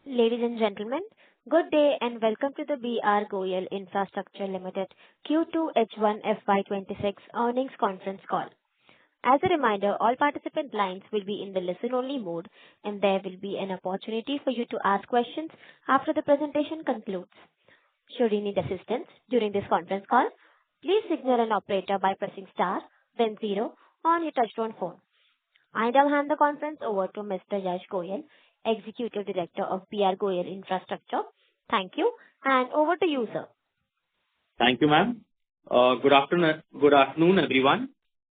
Ladies and gentlemen, good day and welcome to the B.R. Goyal Infrastructure Limited Q2 H1 FY2026 earnings conference call. As a reminder, all participant lines will be in the listen-only mode, and there will be an opportunity for you to ask questions after the presentation concludes. Should you need assistance during this conference call, please signal an operator by pressing star, then zero on your touchtone phone. I now hand the conference over to Mr. Yash Goyal, Executive Director of B.R. Goyal Infrastructure. Thank you, and over to you, sir. Thank you, ma'am. Good afternoon, everyone.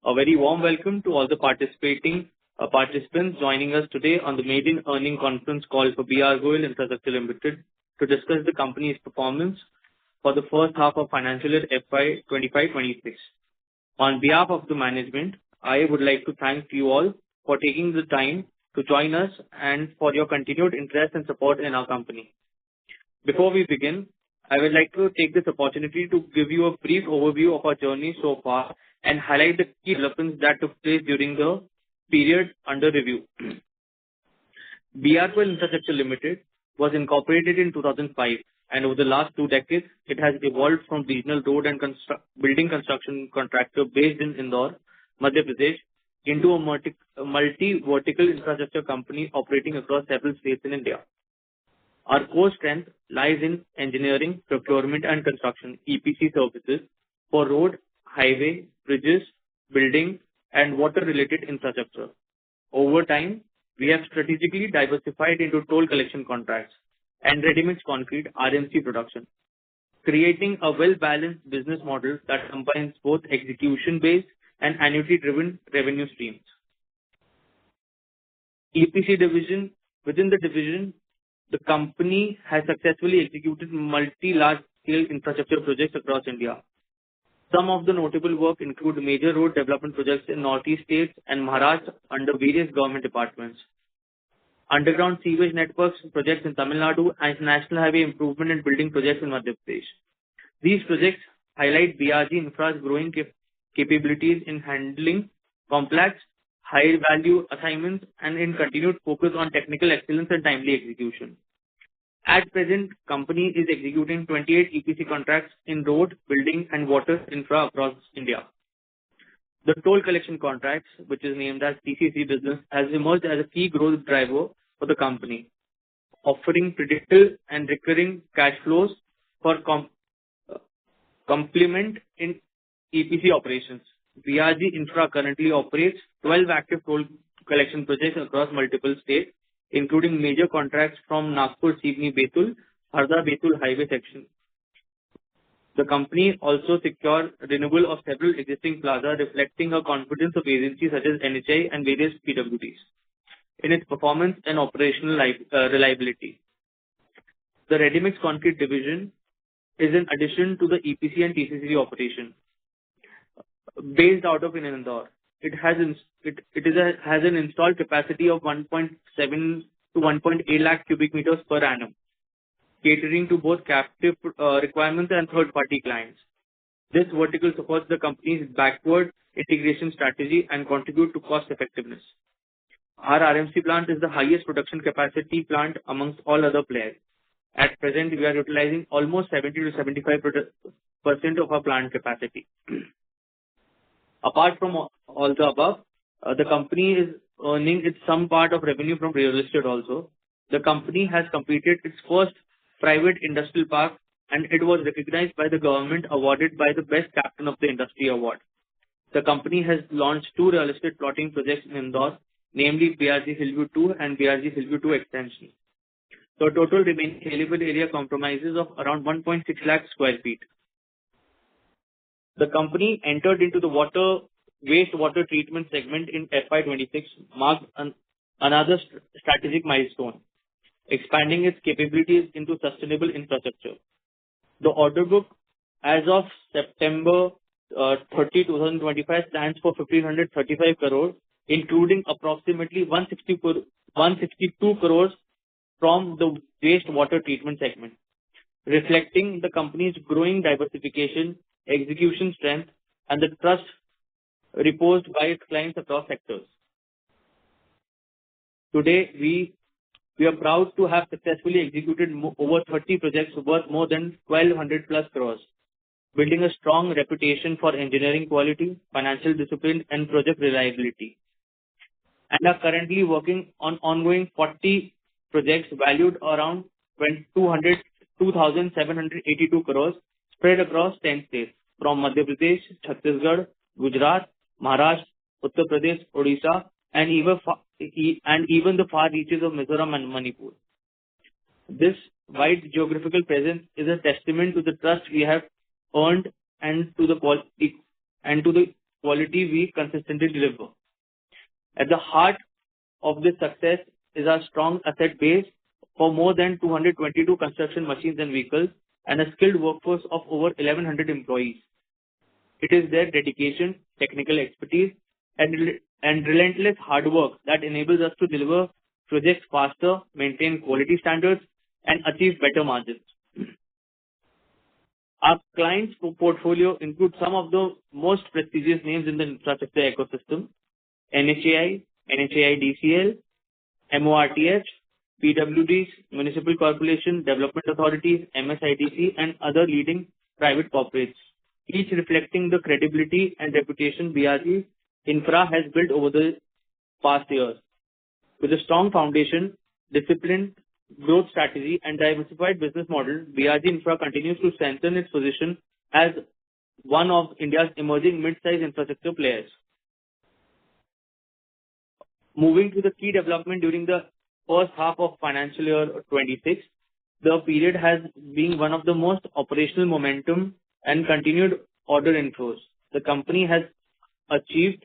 A very warm welcome to all the participants joining us today on the maiden earning conference call for B.R. Goyal Infrastructure Limited to discuss the company's performance for the first half of financial year FY2025-26. On behalf of the management, I would like to thank you all for taking the time to join us and for your continued interest and support in our company. Before we begin, I would like to take this opportunity to give you a brief overview of our journey so far and highlight the key developments that took place during the period under review. B.R. Goyal Infrastructure Limited was incorporated in 2005, and over the last 2 decades, it has evolved from regional road and building construction contractor based in Indore, Madhya Pradesh, into a multi-vertical infrastructure company operating across several states in India. Our core strength lies in engineering, procurement and construction (EPC) services for road, highway, bridges, building and water-related infrastructure. Over time, we have strategically diversified into toll collection contracts and ready-mix concrete RMC production, creating a well-balanced business model that combines both execution-based and annuity-driven revenue streams. EPC division. Within the division, the company has successfully executed multi-large-scale infrastructure projects across India. Some of the notable work include major road development projects in Northeast states and Maharashtra under various government departments, underground sewage networks projects in Tamil Nadu, and national highway improvement and building projects in Madhya Pradesh. These projects highlight BRG Infra's growing capabilities in handling complex, high-value assignments and in continued focus on technical excellence and timely execution. At present, company is executing 28 EPC contracts in road, building and water infra across India. The toll collection contracts, which is named as TCC business, has emerged as a key growth driver for the company, offering predictable and recurring cash flows for complement in EPC operations. BRG Infra currently operates 12 active toll collection projects across multiple states, including major contracts from Nagpur-Sivni-Betul, Harda-Betul highway section. The company also secured renewal of several existing plazas, reflecting a confidence of agencies such as NHAI and various PWDs in its performance and operational reliability. The ready-mix concrete division is an addition to the EPC and TCC operation. Based out of Indore, it has an installed capacity of 1.7 to 1.8 lakh cubic meters per annum, catering to both captive requirements and third-party clients. This vertical supports the company's backward integration strategy and contribute to cost effectiveness. Our RMC plant is the highest production capacity plant amongst all other players. At present, we are utilizing almost 70 to 75% of our plant capacity. Apart from all the above, the company is earning some part of revenue from real estate also. The company has completed its first private industrial park and it was recognized by the government, awarded by the Best Captain of the Industry award. The company has launched 2 real estate plotting projects in Indore, namely BRG Hillview 2 and BRG Hillview 2 Extension. The total remaining saleable area compromises of around 1.6 lakh square feet. The company entered into the wastewater treatment segment in FY26, marked another strategic milestone, expanding its capabilities into sustainable infrastructure. The order book as of September 30, 2025 stands for 1,535 crores, including approximately 162 crores from the wastewater treatment segment, reflecting the company's growing diversification, execution strength, and the trust reposed by its clients across sectors. Today, we We are proud to have successfully executed over 30 projects worth more than 1,200 plus crores, building a strong reputation for engineering quality, financial discipline, and project reliability, and are currently working on ongoing 40 projects valued around 2,782 crores spread across 10 states from Madhya Pradesh, Chhattisgarh, Gujarat, Maharashtra, Uttar Pradesh, Odisha, and even the far reaches of Mizoram and Manipur. This wide geographical presence is a testament to the trust we have earned and to the quality we consistently deliver. At the heart of this success is our strong asset base for more than 222 construction machines and vehicles and a skilled workforce of over 1,100 employees. It is their dedication, technical expertise, and relentless hard work that enables us to deliver projects faster, maintain quality standards, and achieve better margins. Our clients' portfolio includes some of the most prestigious names in the infrastructure ecosystem: NHAI, NHAI-DCL, MORTH, PWDs, municipal corporation, development authorities, MSIDC, and other leading private corporates, each reflecting the credibility and reputation BRG Infra has built over the past years. With a strong foundation, disciplined growth strategy, and diversified business model, BRG Infra continues to strengthen its position as one of India's emerging mid-sized infrastructure players. Moving to the key development during the first half of financial year 26, the period has been one of the most operational momentum and continued order inflows. The company has achieved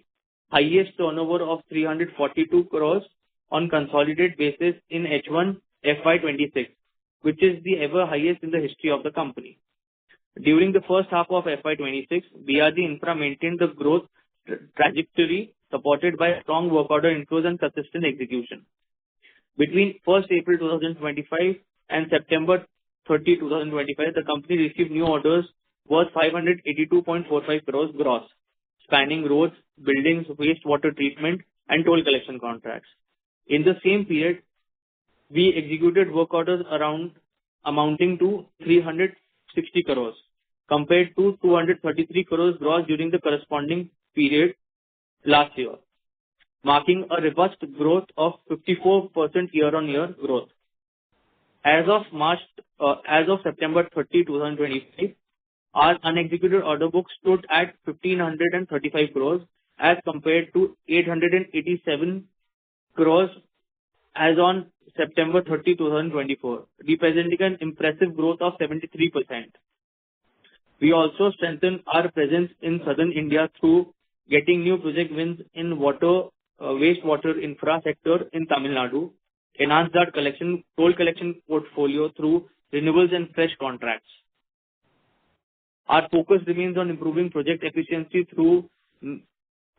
highest turnover of 342 crores on consolidated basis in H1 FY26, which is the ever highest in the history of the company. During the first half of FY26, BRG Infra maintained the growth trajectory supported by strong work order inflows and consistent execution. Between 1st April 2025 and September 30, 2025, the company received new orders worth 582.45 crores gross, spanning roads, buildings, wastewater treatment, and toll collection contracts. In the same period, we executed work orders amounting to 360 crores, compared to 233 crores gross during the corresponding period last year, marking a robust growth of 54% year-on-year growth. As of September 30, 2025, our unexecuted order book stood at 1,535 crores as compared to 887 crores as on September 30, 2024, representing an impressive growth of 73%. We also strengthened our presence in southern India through getting new project wins in wastewater infra sector in Tamil Nadu, enhanced our toll collection portfolio through renewals and fresh contracts. Our focus remains on improving project efficiency through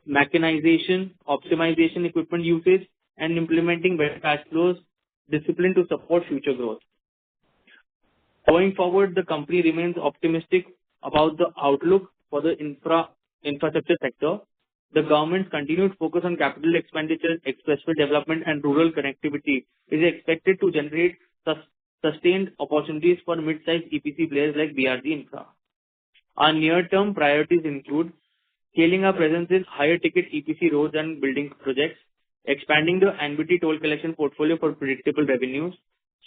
mechanization, optimization, equipment usage, and implementing better cash flows discipline to support future growth. Going forward, the company remains optimistic about the outlook for the infrastructure sector. The government's continued focus on capital expenditure, expressway development, and rural connectivity is expected to generate sustained opportunities for mid-sized EPC players like BRG Infra. Our near-term priorities include scaling our presence in higher-ticket EPC roads and building projects, expanding the NBT toll collection portfolio for predictable revenues,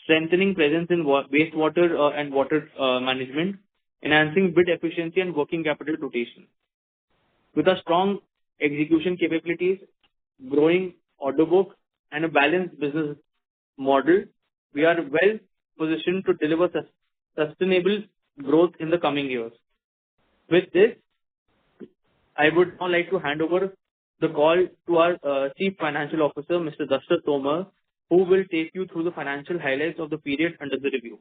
strengthening presence in wastewater and water management, enhancing bid efficiency and working capital rotation. With a strong execution capabilities, growing order book, and a balanced business model, we are well positioned to deliver sustainable growth in the coming years. With this, I would now like to hand over the call to our Chief Financial Officer, Mr. Dasharat Tomar, who will take you through the financial highlights of the period under the review.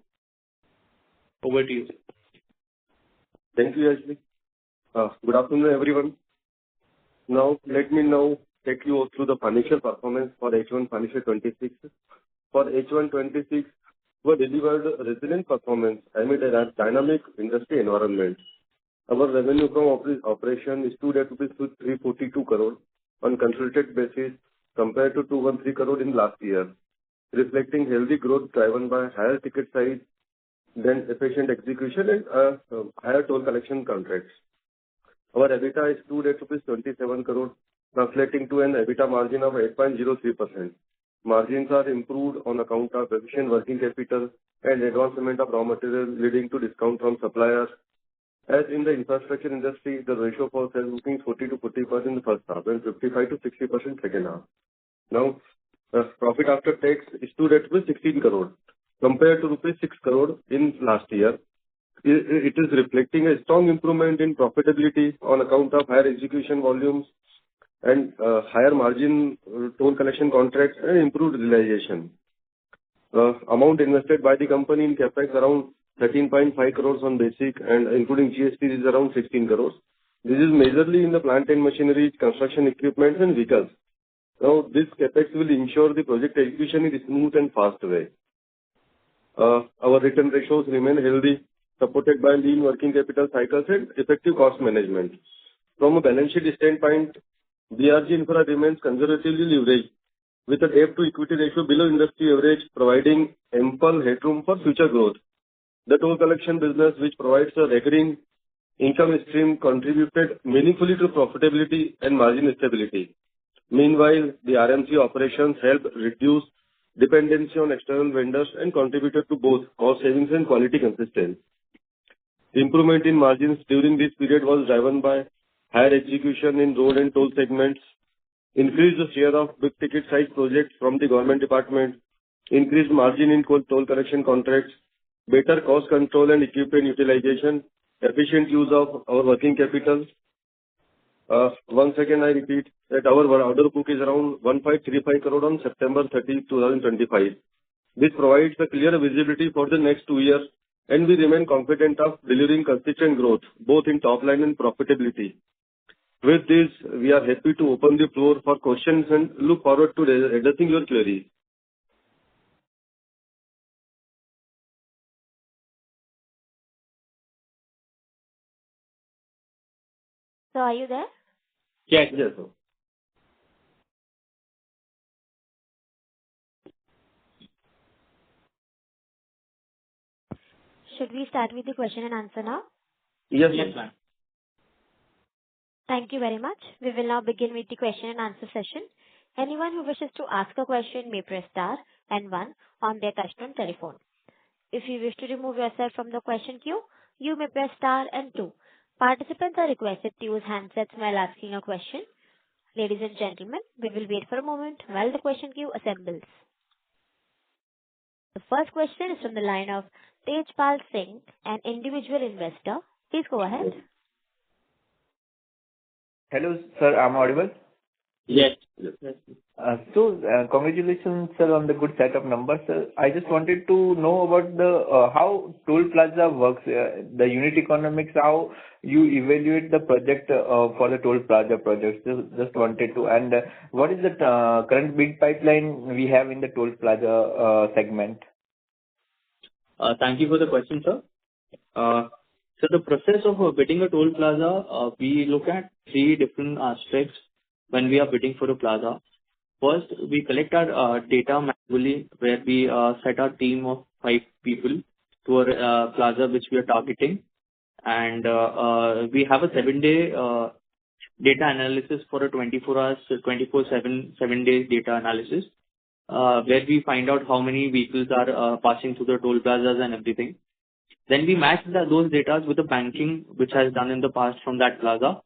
Over to you. Thank you, Yashvi. Good afternoon, everyone. Now, let me take you through the financial performance for H1 financial 26. For H1 26, we delivered a resilient performance amid a dynamic industry environment. Our revenue from operation stood at 342 crore on consolidated basis compared to 213 crore in last year. reflecting healthy growth driven by higher ticket size, then efficient execution and higher toll collection contracts. Our EBITDA is stood at rupees 27 crore, translating to an EBITDA margin of 8.03%. Margins are improved on account of efficient working capital and advancement of raw material, leading to discount from suppliers. As in the infrastructure industry, the ratio for sales booking 40 to 40% in the first half and 55 to 60% second half. Now, profit after tax stood at rupees 16 crore compared to rupees 6 crore in last year. It is reflecting a strong improvement in profitability on account of higher execution volumes and higher margin toll collection contracts and improved realization. Amount invested by the company in capex around 13.5 crores on basic and including GST is around 16 crores. This is majorly in the plant and machinery, construction equipment and vehicles. Now, this capex will ensure the project execution in a smooth and fast way. Our return ratios remain healthy, supported by lean working capital cycles and effective cost management. From a balance sheet standpoint, BRG Infra remains conservatively leveraged with a debt to equity ratio below industry average, providing ample headroom for future growth. The toll collection business, which provides a recurring income stream, contributed meaningfully to profitability and margin stability. Meanwhile, the RMC operations helped reduce dependency on external vendors and contributed to both cost savings and quality consistency. The improvement in margins during this period was driven by higher execution in road and toll segments, increased the share of big ticket size projects from the government department, increased margin in toll collection contracts, better cost control and equipment utilization, efficient use of our working capital. Once again, I repeat that our order book is around 1535 crore on September 30, 2025. This provides a clear visibility for the next 2 years, and we remain confident of delivering consistent growth, both in top line and profitability. With this, we are happy to open the floor for questions and look forward to addressing your queries. So are you there? Yes. Yes, sir. Should we start with the question and answer now? Yes, Yes, ma'am. ma'am. Thank you very much. We will now begin with the question and answer session. Anyone who wishes to ask a question may press star and one on their touchtone telephone. If you wish to remove yourself from the question queue, you may press star and two. Participants are requested to use handsets while asking a question. Ladies and gentlemen, we will wait for a moment while the question queue assembles. The first question is from the line of Tejpal Singh, an individual investor. Please go ahead. Hello, sir. I'm audible. Yes. Congratulations, sir, on the good set of numbers, sir. I just wanted to know about the how toll plaza works, the unit economics, how you evaluate the project for the toll plaza projects. Just wanted to, and what is the current bid pipeline we have in the toll plaza segment? Thank you for the question, sir. So the process of bidding a toll plaza, we look at 3 different aspects when we are bidding for a plaza. First, we collect our data manually, where we set our team of 5 people to a plaza which we are targeting, and we have a 7-day data analysis for a 24 hours, 24/7, 7 days data analysis, where we find out how many vehicles are passing through the toll plazas and everything. Then we match those data with the banking which has done in the past from that plaza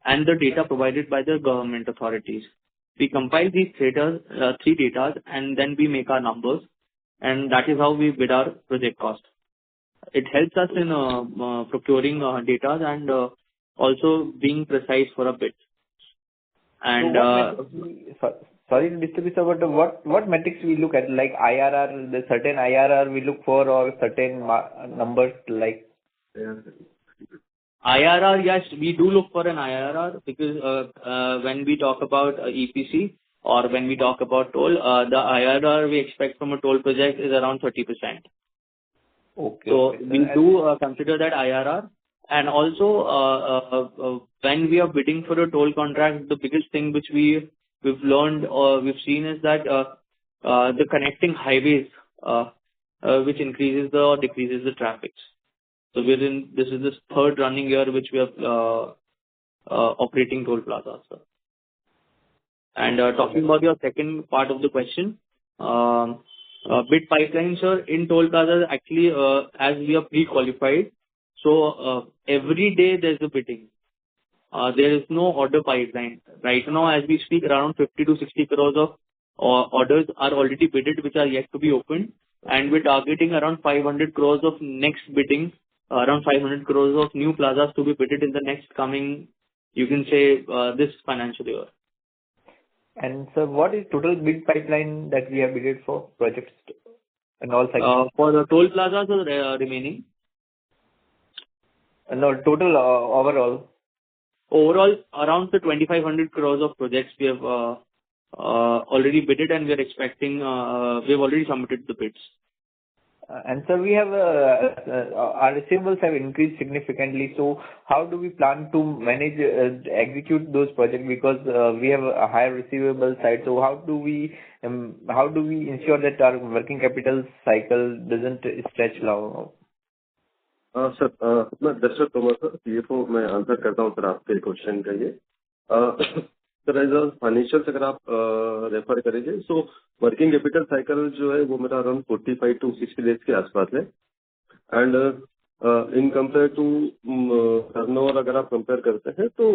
and the data provided by the government authorities. We compile these data, 3 data, and then we make our numbers, and that is how we bid our project cost. It helps us in procuring data and also being precise for a bid. And Sorry to disturb you, sir, but what metrics we look at, like IRR, the certain IRR we look for, or certain numbers like? IRR, yes, we do look for an IRR because when we talk about EPC or when we talk about toll, the IRR we expect from a toll project is around 30%. Okay. So we do consider that IRR. And also, when we are bidding for a toll contract, the biggest thing which we've learned or we've seen is that the connecting highways, which increases the or decreases the traffic. So this is the third running year which we are operating toll plazas, sir. And talking about your second part of the question, bid pipeline, sir, in toll plazas, actually, as we are pre-qualified, so every day there's a bidding. There is no order pipeline. Right now, as we speak, around 50 to 60 crores of orders are already bidded, which are yet to be opened, and we're targeting around 500 crores of next bidding, around 500 crores of new plazas to be bidded in the next coming, you can say, this financial year. And sir, what is total bid pipeline that we have bidded for projects and all segments? For the toll plazas or remaining? No, total overall. Overall, around the 2,500 crores of projects we have already bidded, and we are expecting, we have already submitted the bids. And sir, we have our receivables have increased significantly. So how do we plan to manage execute those projects, because we have a higher receivable side? So how do we ensure that our working capital cycle doesn't stretch long? Sir मैं दर्शक Tomar sir CFO मैं answer करता हूं sir आपके question का ये sir as a financial अगर आप रेफर करेंगे सो वर्किंग कैपिटल साइकिल जो है वो मेरा अराउंड 45 to 60 डेज के आसपास है and in compare to turnover अगर आप कंपेयर करते हैं तो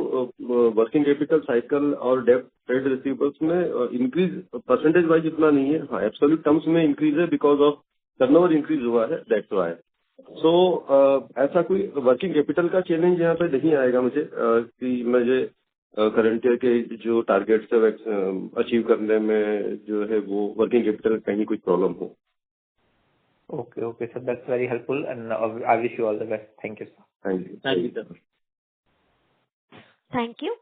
वर्किंग कैपिटल साइकिल और डेब्ट ट्रेड रिसीवेबल्स में इंक्रीज परसेंटेज वाइज इतना नहीं है. हाँ, एब्सोल्यूट टर्म्स में इंक्रीज है बिकॉज ऑफ टर्नओवर इंक्रीज हुआ है, दैट्स व्हाई. सो ऐसा कोई वर्किंग कैपिटल का चैलेंज यहाँ पे नहीं आएगा मुझे कि मुझे करंट ईयर के जो टारगेट्स है अचीव करने में जो है वो वर्किंग कैपिटल कहीं कुछ प्रॉब्लम हो. Okay, sir, that's very helpful, and I wish you all the best. Thank you, sir. Thank you. Thank you, sir. Thank you.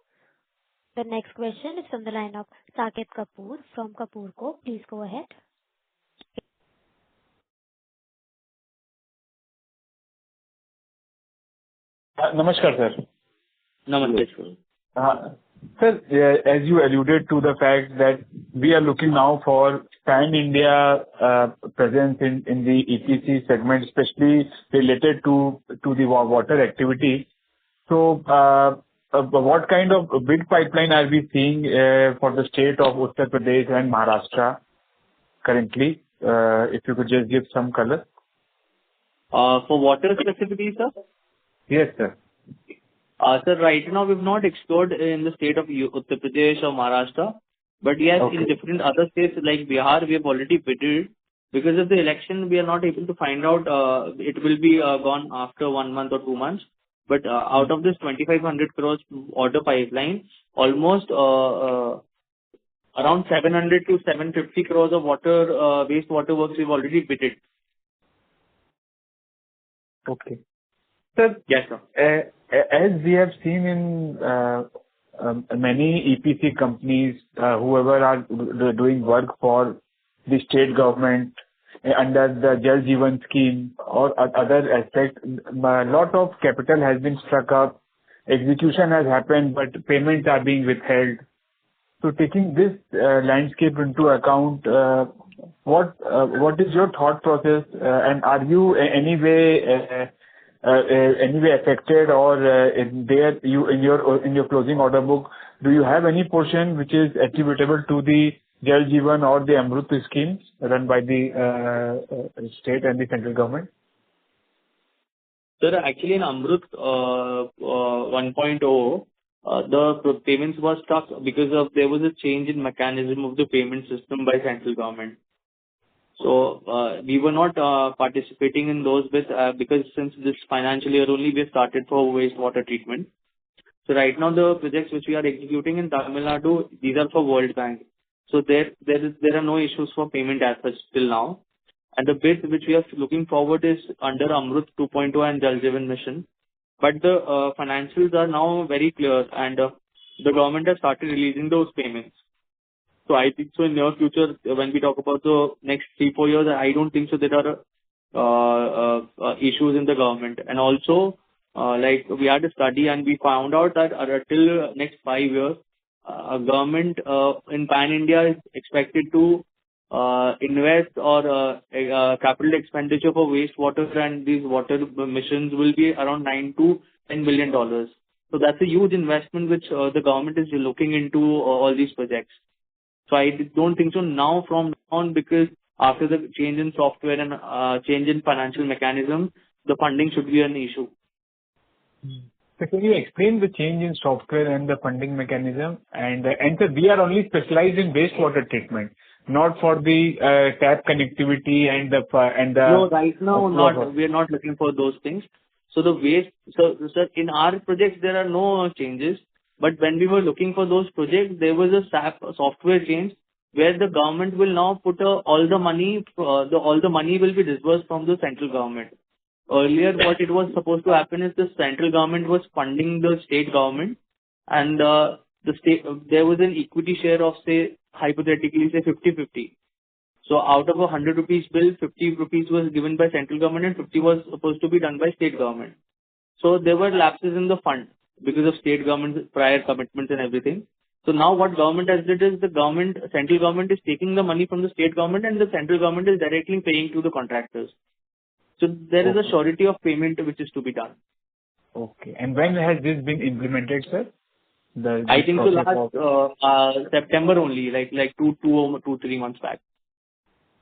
The next question is from the line of Saket Kapoor from Kapoor Co. Please go ahead. Namaskar, sir. Namaste. Sir, as you alluded to the fact that we are looking now for pan-India presence in the EPC segment, especially related to the water activity. So, what kind of bid pipeline are we seeing for the state of Uttar Pradesh and Maharashtra currently? If you could just give some color. For water specifically, sir? Yes, sir. Sir, right now we've not explored in the state of Uttar Pradesh or Maharashtra, but yes, in different other states like Bihar, we have already bidded. Because of the election, we are not able to find out. It will be gone after 1 month or 2 months. But out of this 2,500 crores order pipeline, almost around 700 to 750 crores of water wastewater works we've already bidded. Okay. Sir, yes, sir. As we have seen in many EPC companies, whoever are doing work for the state government under the Jal Jeevan scheme or other aspects, a lot of capital has been struck up, execution has happened, but payments are being withheld. So taking this landscape into account, what is your thought process, and are you anyway affected, or in your closing order book, do you have any portion which is attributable to the Jal Jeevan or the Amrut schemes run by the state and the central government? Sir, actually in Amrut 1.0, the payments were stuck because of there was a change in mechanism of the payment system by central government. So we were not participating in those bids because since this financial year only we started for wastewater treatment. So right now the projects which we are executing in Tamil Nadu, these are for World Bank. So there are no issues for payment as such till now. And the bids which we are looking forward is under Amrut 2.0 and Jal Jeevan Mission. But the financials are now very clear, and the government has started releasing those payments. So I think so in near future, when we talk about the next 3-4 years, I don't think so there are issues in the government. And also, like we had a study and we found out that till next 5 years, government in Pan India is expected to invest or capital expenditure for wastewater and these water missions will be around $9 to $10 billion. So that's a huge investment which the government is looking into all these projects. So I don't think so now from now on, because after the change in software and change in financial mechanism, the funding should be an issue. So can you explain the change in software and the funding mechanism? And sir, we are only specialized in wastewater treatment, not for the tap connectivity and the No, right now not. We are not looking for those things. So sir, in our projects there are no changes. But when we were looking for those projects, there was a SAP software change where the government will now put all the money. All the money will be disbursed from the central government. Earlier, what it was supposed to happen is the central government was funding the state government, and the state there was an equity share of, say, hypothetically, say 50-50. So out of a 100 rupees bill, 50 rupees was given by central government and 50 was supposed to be done by state government. So there were lapses in the fund because of state government's prior commitments and everything. So now what government has did is central government is taking the money from the state government and the central government is directly paying to the contractors. So there is a surety of payment which is to be done. Okay. And when has this been implemented, sir? I think so last September only, like 3 months back.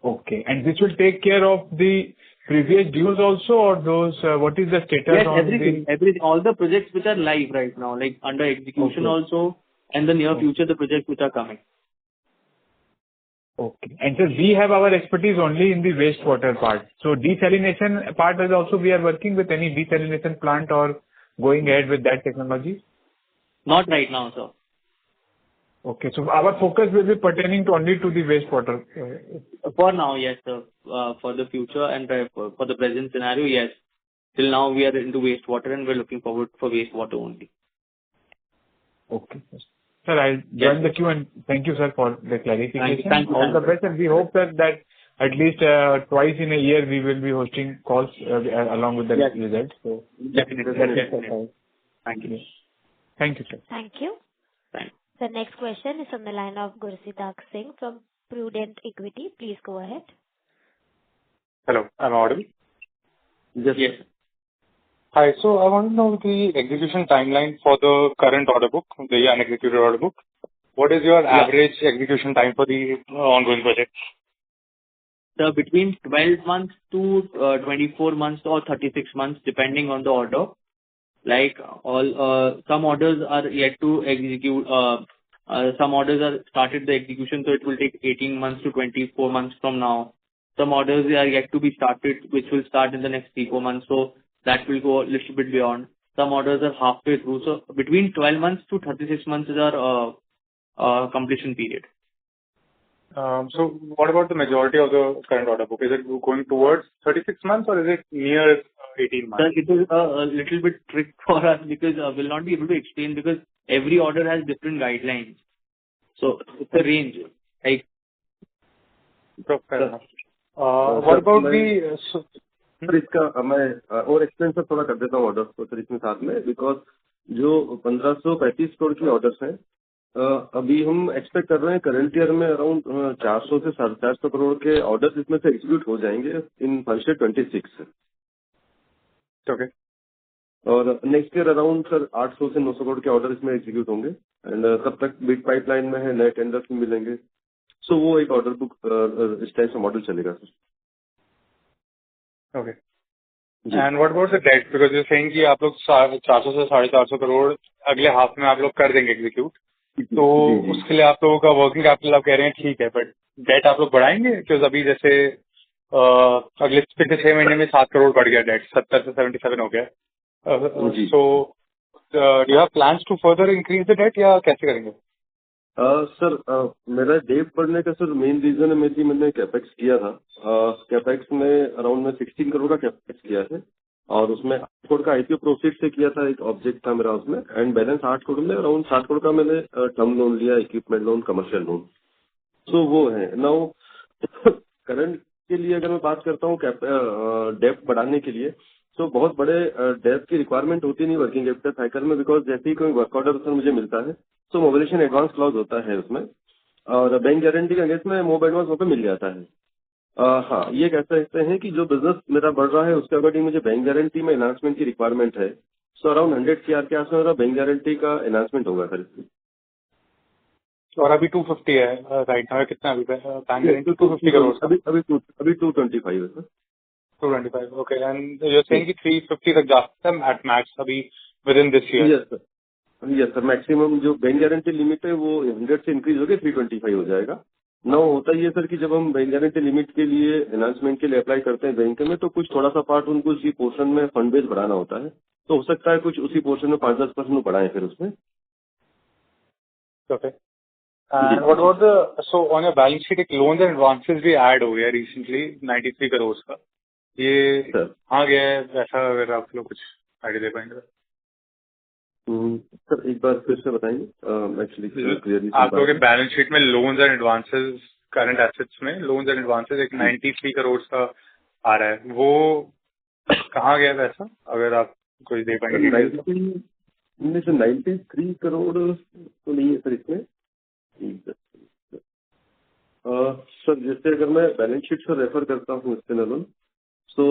Okay. And this will take care of the previous dues also, or those, what is the status Yes, on everything. All the projects which are live right now, like under execution also, and the near future, the projects which are coming. Okay. And sir, we have our expertise only in the wastewater part. So desalination part is also we are working with any desalination plant or going ahead with that technology? Not right now, sir. Okay. So our focus will be pertaining to only to the wastewater. For now, yes, sir. For the future and for the present scenario, yes. Till now, we are into wastewater and we're looking forward for wastewater only. Okay. Sir, I'll join the queue and thank you, sir, for the clarification. Thank you. All the best, and we hope that at least twice in a year we will be hosting calls along with the results. So definitely. Thank you. Thank you, sir. Thank you. Thanks. The next question is from the line of Gursitak Singh from Prudent Equity. Please go ahead. Hello, am I audible? Yes. Hi. So I want to know the execution timeline for the current order book, the unexecuted order book. What is your average execution time for the ongoing projects? So between 12 months to 24 months or 36 months, depending on the order. Like some orders are yet to execute. Some orders are started the execution, so it will take 18 months to 24 months from now. Some orders are yet to be started, which will start in the next 3-4 months. So that will go a little bit beyond. Some orders are halfway through. So between 12 months to 36 months is our completion period. So what about the majority of the current order book? Is it going towards 36 months or is it near 18 months? Sir, it is a little bit trick for us because we'll not be able to explain because every order has different guidelines. So it's a range. Like, fair enough. What about the... sir इसका मैं और explain sir थोड़ा कर देता हूँ orders को sir इसमें साथ में, बिकॉज जो 1535 करोड़ की ऑर्डर्स हैं अभी हम एक्सपेक्ट कर रहे हैं करंट ईयर में अराउंड 400 से 450 करोड़ के ऑर्डर्स इसमें से एग्जीक्यूट हो जाएंगे इन फाइनेंशियल 26 ओके और नेक्स्ट ईयर अराउंड सर 800 से 900 करोड़ के ऑर्डर इसमें एग्जीक्यूट होंगे एंड तब तक बिग पाइपलाइन में है, नए टेंडर्स भी मिलेंगे. सो वो एक ऑर्डर बुक इस टाइप से मॉडल चलेगा sir. Okay. And what about the debt? Because you're saying कि आप लोग 400 से 450 करोड़ अगले हाफ में आप लोग कर देंगे एग्जीक्यूट, तो उसके लिए आप लोगों का वर्किंग कैपिटल आप कह रहे हैं ठीक है, बट डेट आप लोग बढ़ाएंगे? क्योंकि अभी जैसे अगले पिछले 6 महीने में 7 करोड़ बढ़ गया डेट, 70 से 77 हो गया. So do you have plans to further increase the debt या कैसे करेंगे? सर मेरा डेट बढ़ने का सर मेन रीजन है मैंने कैपेक्स किया था. कैपेक्स में अराउंड में 16 करोड़ का कैपेक्स किया है और उसमें 8 करोड़ का आईपीओ प्रोसीड से किया था, एक ऑब्जेक्ट था मेरा उसमें, एंड बैलेंस 8 करोड़ में अराउंड 7 करोड़ का मैंने टर्म लोन लिया, इक्विपमेंट लोन, कमर्शियल लोन. सो वो है. नाउ करंट के लिए अगर मैं बात करता हूँ डेप्थ बढ़ाने के लिए, तो बहुत बड़े डेप्थ की रिक्वायरमेंट होती नहीं वर्किंग कैपिटल साइकिल में, बिकॉज जैसे ही कोई वर्क ऑर्डर सर मुझे मिलता है तो मोबिलाइजेशन एडवांस क्लॉज होता है उसमें. और बैंक गारंटी का अगेंस्ट में मोब एडवांस वहाँ पे मिल जाता है। हाँ, ये कह सकते हैं कि जो बिजनेस मेरा बढ़ रहा है उसके अकॉर्डिंग मुझे बैंक गारंटी में एनहांसमेंट की रिक्वायरमेंट है। सो अराउंड 100 CR के आसपास मेरा बैंक गारंटी का एनहांसमेंट होगा सर। और अभी 250 है राइट नाउ, कितना अभी बैंक गारंटी 250 करोड़ का? अभी 225 है sir. 225, okay. And you are saying कि 350 तक जा सकता है एट मैक्स अभी within this year? Yes sir, yes sir. Maximum जो बैंक गारंटी लिमिट है वो 100 से इंक्रीज होकर 325 हो जाएगा। ना होता ही है सर कि जब हम बैंक गारंटी लिमिट के लिए एनहांसमेंट के लिए अप्लाई करते हैं बैंक में, तो कुछ थोड़ा सा पार्ट उनको उसी पोर्शन में फंड बेस बढ़ाना होता है। तो हो सकता है कुछ उसी पोर्शन में 5-10% बढ़ाएं फिर उसमें। Okay. And what about the, so on your balance sheet एक लोन्स एंड एडवांसेस भी ऐड हो गया रिसेंटली 93 करोड़ का, ये सर कहाँ गया है पैसा? अगर आप लोग कुछ आइडिया दे पाएंगे सर एक बार फिर से बताएंगे, एक्चुअली क्लियरली आप लोगों के बैलेंस शीट में loans and advances, current assets में लोन्स एंड एडवांसेस एक 93 करोड़ का आ रहा है, वो कहाँ गया पैसा? अगर आप कुछ दे पाएंगे डिटेल। 93 करोड़ तो नहीं है सर इसमें। सर जैसे अगर मैं बैलेंस शीट से रेफर करता हूँ इसके लेवल, सो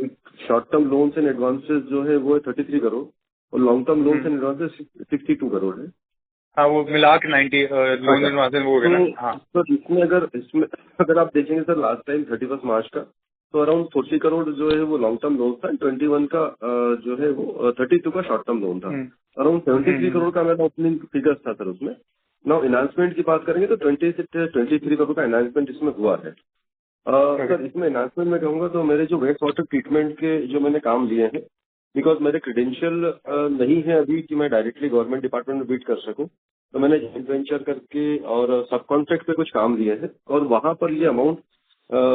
एक short term loans and advances जो है वो है 33 करोड़ और long term loans and advances 62 crore है। हाँ, वो मिला के 90 लोन एंड एडवांसेस वो हो गया ना। हाँ सर इसमें अगर आप देखेंगे सर लास्ट टाइम 31 मार्च का, तो अराउंड 40 करोड़ जो है वो लॉन्ग टर्म लोन था, 21 का जो है वो 32 का शॉर्ट टर्म लोन था। अराउंड 73 करोड़ का मेरा ओपनिंग फिगर्स था सर उसमें। नाउ एनहांसमेंट की बात करेंगे तो 23 करोड़ का एनहांसमेंट इसमें हुआ है। सर इसमें एनहांसमेंट में कहूंगा तो मेरे जो वेस्ट वाटर ट्रीटमेंट के जो मैंने काम लिए हैं, बिकॉज मेरे क्रेडेंशियल नहीं है अभी कि मैं डायरेक्टली गवर्नमेंट डिपार्टमेंट में बीट कर सकूं, तो मैंने जॉइंट वेंचर करके और सब कॉन्ट्रैक्ट पे कुछ काम लिए हैं और वहां पर ये अमाउंट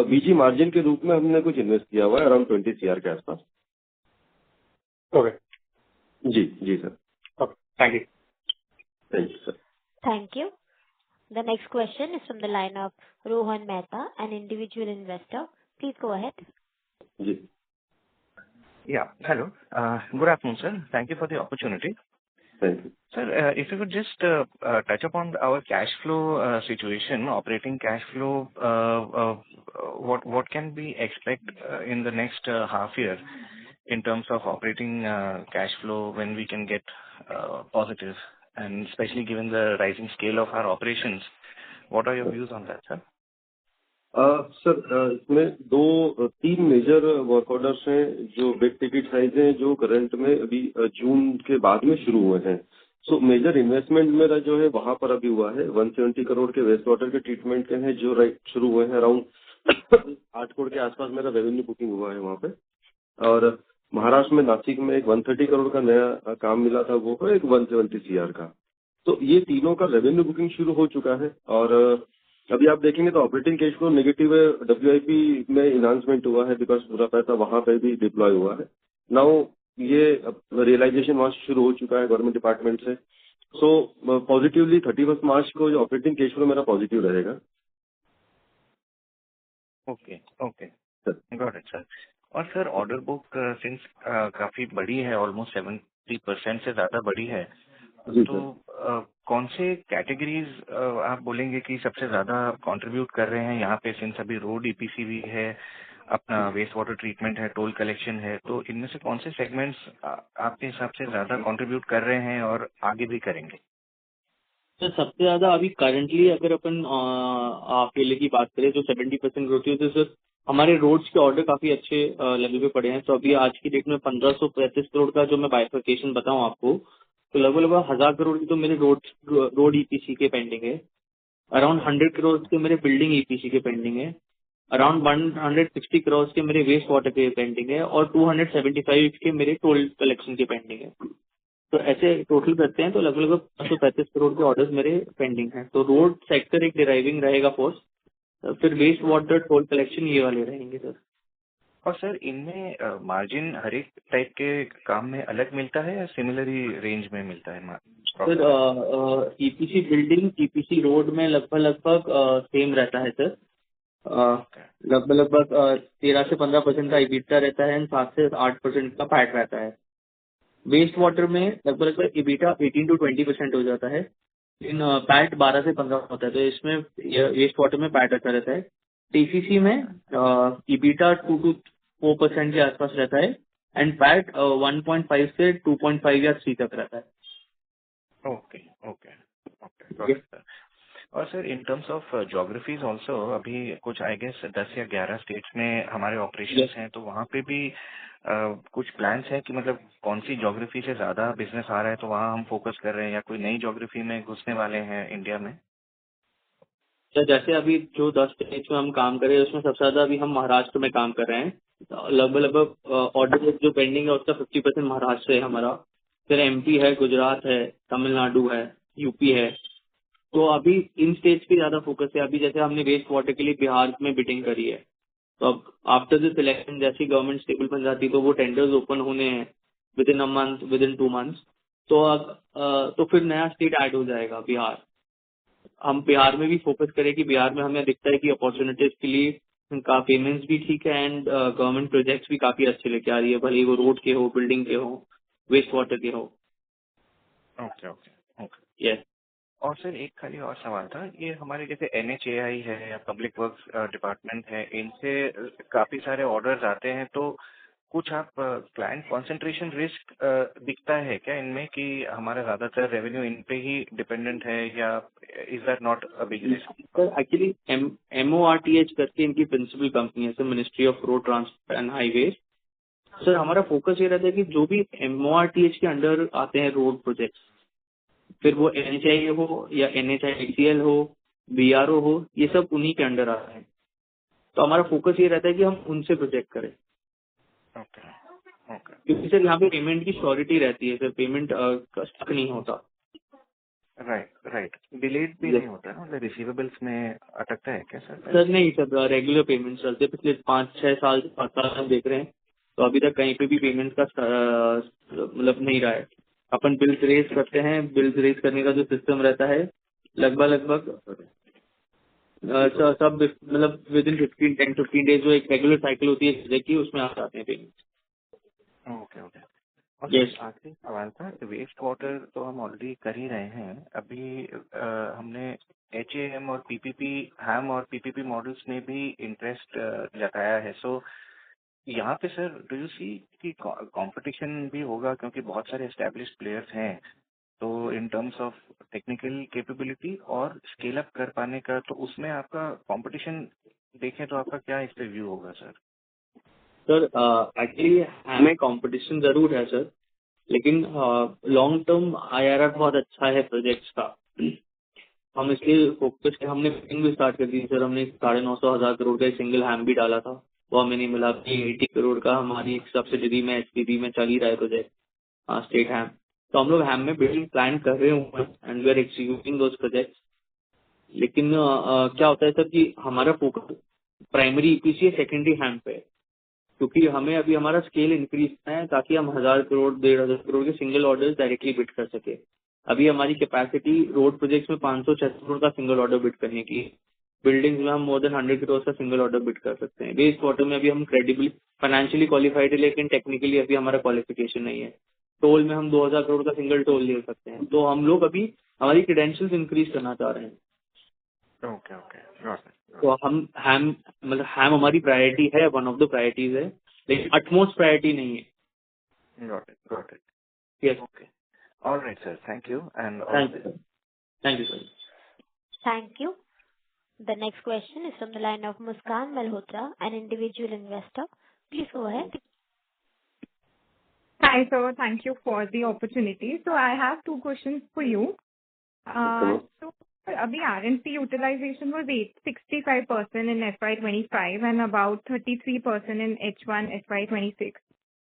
बीजी मार्जिन के रूप में हमने कुछ इन्वेस्ट किया हुआ है अराउंड 20 CR के आसपास। ओके, जी जी sir. Thank you. Thank you sir. Thank you. The next question is from the line of Rohan Mehta, an individual investor. Please go ahead. जी Yeah. Hello. Good afternoon, sir. Thank you for the opportunity. Thank you. Sir, if you could just touch upon our cash flow situation, operating cash flow, what can we expect in the next half year in terms of operating cash flow, when we can get positive, and especially given the rising scale of our operations, what are your views on that, sir? Sir इसमें 2-3 major work orders हैं जो big ticket size हैं, जो current में अभी जून के बाद में शुरू हुए हैं। सो मेजर इन्वेस्टमेंट मेरा जो है वहां पर अभी हुआ है 170 करोड़ के वेस्ट वाटर के ट्रीटमेंट के हैं जो राइट शुरू हुए हैं। अराउंड 8 करोड़ के आसपास मेरा रेवेन्यू बुकिंग हुआ है वहाँ पे। और महाराष्ट्र में नासिक में एक 130 करोड़ का नया काम मिला था, वो है एक 170 CR का। तो ये तीनों का रेवेन्यू बुकिंग शुरू हो चुका है और अभी आप देखेंगे तो ऑपरेटिंग कैश फ्लो नेगेटिव है। WIP में इन्हांसमेंट हुआ है बिकॉज पूरा पैसा वहां पे भी डिप्लॉय हुआ है। नाउ ये रियलाइजेशन वहां से शुरू हो चुका है गवर्नमेंट डिपार्टमेंट से। सो पॉजिटिवली 31 मार्च को जो ऑपरेटिंग कैश फ्लो मेरा पॉजिटिव रहेगा। Okay. Okay. Got it, sir. और सर ऑर्डर बुक सिंस काफी बड़ी है, ऑलमोस्ट 70% से ज्यादा बड़ी है, जी तो कौन से कैटेगरीज आप बोलेंगे कि सबसे ज्यादा कंट्रीब्यूट कर रहे हैं यहाँ पे? सिंस अभी रोड EPC भी है, अपना वेस्ट वाटर ट्रीटमेंट है, टोल कलेक्शन है, तो इनमें से कौन से सेगमेंट्स आपके हिसाब से ज्यादा कंट्रीब्यूट कर रहे हैं और आगे भी करेंगे? तो सबसे ज्यादा अभी करंटली अगर अपन अकेले की बात करें जो 70% ग्रोथ हुई, तो सर हमारे रोड्स के ऑर्डर काफी अच्छे लेवल पे पड़े हैं। तो अभी आज की डेट में 1535 करोड़ का जो मैं बाइफर्केशन बताऊं आपको, तो लगभग 1000 करोड़ की तो मेरे रोड EPC के पेंडिंग है। अराउंड 100 करोड़ के मेरे बिल्डिंग EPC के पेंडिंग है। अराउंड 160 करोड़ के मेरे वेस्ट वाटर के पेंडिंग है और 275 के मेरे टोल कलेक्शन के पेंडिंग है। तो ऐसे टोटल करते हैं तो लगभग 535 करोड़ के ऑर्डर्स मेरे पेंडिंग हैं। तो रोड सेक्टर एक डिराइविंग रहेगा फोर्स, फिर वेस्ट वाटर टोल कलेक्शन ये वाले रहेंगे सर। और सर इनमें मार्जिन हर एक टाइप के काम में अलग मिलता है या सिमिलर ही रेंज में मिलता है? Sir EPC building EPC road में लगभग सेम रहता है सर। लगभग 13 से 15% का EBITDA रहता है एंड 7 से 8% का पैट रहता है। वेस्ट वाटर में लगभग EBITDA 18 to 20% हो जाता है इन पैट 12 से 15 होता है, तो इसमें वेस्ट वाटर में पैट अच्छा रहता है। टीसीसी में ईबीटा 2 to 4% के आसपास रहता है एंड पैट 1.5 से 2.5 या 3 तक रहता है। Okay okay okay, got it sir. और sir in terms of geographies also, अभी कुछ आई गेस 10 या 11 स्टेट्स में हमारे ऑपरेशंस हैं, तो वहाँ पे भी कुछ प्लान्स हैं कि मतलब कौन सी ज्योग्राफी से ज्यादा बिजनेस आ रहा है तो वहाँ हम फोकस कर रहे हैं, या कोई नई ज्योग्राफी में घुसने वाले हैं इंडिया में? तो जैसे अभी जो 10 स्टेट्स में हम काम कर रहे हैं उसमें सबसे ज्यादा अभी हम महाराष्ट्र में काम कर रहे हैं। लगभग ऑर्डर जो पेंडिंग है उसका 50% महाराष्ट्र है हमारा। फिर एमपी है, गुजरात है, तमिलनाडु है, यूपी है। तो अभी इन स्टेट्स पे ज्यादा फोकस है। अभी जैसे हमने वेस्ट वाटर के लिए बिहार में बिडिंग करी है, तो अब आफ्टर द सिलेक्शन जैसी गवर्नमेंट स्टेबल बन जाती है तो वो टेंडर्स ओपन होने हैं with in a month, with in 2 months। तो अब तो फिर नया स्टेट ऐड हो जाएगा बिहार। हम बिहार में भी फोकस करें कि बिहार में हमें दिखता है कि अपॉर्चुनिटीज के लिए उनका पेमेंट्स भी ठीक है एंड गवर्नमेंट प्रोजेक्ट्स भी काफी अच्छे लेके आ रही है, भले ही वो रोड के हो, बिल्डिंग के हो, वेस्ट वाटर के हो। Okay okay okay. यस और सर एक खाली और सवाल था, ये हमारे जैसे NHAI है या पब्लिक वर्क्स डिपार्टमेंट है, इनसे काफी सारे ऑर्डर्स आते हैं, तो कुछ आप क्लाइंट कंसंट्रेशन रिस्क दिखता है क्या इनमें कि हमारा ज्यादातर रेवेन्यू इन पे ही डिपेंडेंट है, या is that not a big risk? Sir, actually MORTH करके इनकी प्रिंसिपल कंपनी है sir, ministry of road transport and highways. Sir हमारा फोकस ये रहता है कि जो भी MORTH के अंडर आते हैं रोड प्रोजेक्ट्स, फिर वो NHAI हो या NHICL हो, BRO हो, ये सब उन्हीं के अंडर आते हैं। तो हमारा फोकस ये रहता है कि हम उनसे प्रोजेक्ट करें, ओके ओके, क्योंकि सर यहाँ पे पेमेंट की श्योरिटी रहती है सर, पेमेंट स्टक नहीं होता। राइट राइट, डिलेड भी Yes. नहीं होता है, मतलब रिसीवेबल्स में अटकता है क्या सर? सर नहीं सर, रेगुलर पेमेंट चलते हैं। पिछले 5-6 साल से 5 साल हम देख रहे हैं, तो अभी तक कहीं पे भी पेमेंट का मतलब नहीं रहा है। अपन बिल्स रेज करते हैं, बिल्स रेज करने का जो सिस्टम रहता है लगभग सब मतलब विद इन 10-15 डेज जो एक रेगुलर साइकिल होती है की, उसमें आ जाते हैं पेमेंट। Okay okay. और यस सर आखिरी सवाल था, वेस्ट वाटर तो हम ऑलरेडी कर ही रहे हैं, अभी हमने HAM और PPP, हैम और PPP मॉडल्स में भी इंटरेस्ट जताया है। सो यहाँ पे सर डू यू सी कि कंपटीशन भी होगा, क्योंकि बहुत सारे एस्टेब्लिश्ड प्लेयर्स हैं, तो इन टर्म्स ऑफ टेक्निकल कैपेबिलिटी और स्केल अप कर पाने का, तो उसमें आपका कंपटीशन देखें तो आपका क्या इस पे व्यू होगा सर? सर, एक्चुअली हमें कंपटीशन जरूर है सर, लेकिन लॉन्ग टर्म IRR बहुत अच्छा है प्रोजेक्ट्स का। हम इसलिए फोकस के हमने बिल्डिंग भी स्टार्ट कर दी सर। हमने 950,000 करोड़ का एक सिंगल हैम भी डाला था, वो हमें नहीं मिला। 80 करोड़ का हमारी एक सब्सिडरी में SPV में चल ही रहा है प्रोजेक्ट, स्टेट हैम। तो हम लोग हैम में बिल्डिंग प्लान कर रहे हुए हैं and we are executing those projects. लेकिन क्या होता है सर कि हमारा फोकस प्राइमरी EPC है, सेकेंडरी हैम पे है, क्योंकि हमें अभी हमारा स्केल इंक्रीज करना है ताकि हम 1,000 करोड़ 1,500 करोड़ के सिंगल ऑर्डर डायरेक्टली बिड कर सके। अभी हमारी कैपेसिटी रोड प्रोजेक्ट्स में 500-600 करोड़ का सिंगल ऑर्डर बिड करने की। बिल्डिंग्स में हम मोर देन 100 करोड़ का सिंगल ऑर्डर बिड कर सकते हैं। वेस्ट वाटर में अभी हम क्रेडिबली फाइनेंशियली क्वालिफाइड है, लेकिन टेक्निकली अभी हमारा क्वालिफिकेशन नहीं है। टोल में हम 2,000 करोड़ का सिंगल टोल ले सकते हैं। तो हम लोग अभी हमारी क्रेडेंशियल्स इंक्रीज करना चाह रहे हैं। Okay okay, got it. तो हम हैम मतलब हैम हमारी प्रायोरिटी है, वन ऑफ द प्रायोरिटीज है, लेकिन अटमोस्ट प्रायोरिटी नहीं है। Got it got it. Yes, okay, all right sir, thank you and thank you sir. Thank you sir. Thank you. The next question is from the line of Muskan Malhotra, an individual investor. Please go ahead. Hi, sir. Thank you for the opportunity. So I have two questions for you. So abhi RNC utilization was 65% in FY25 and about 33% in H1 FY26.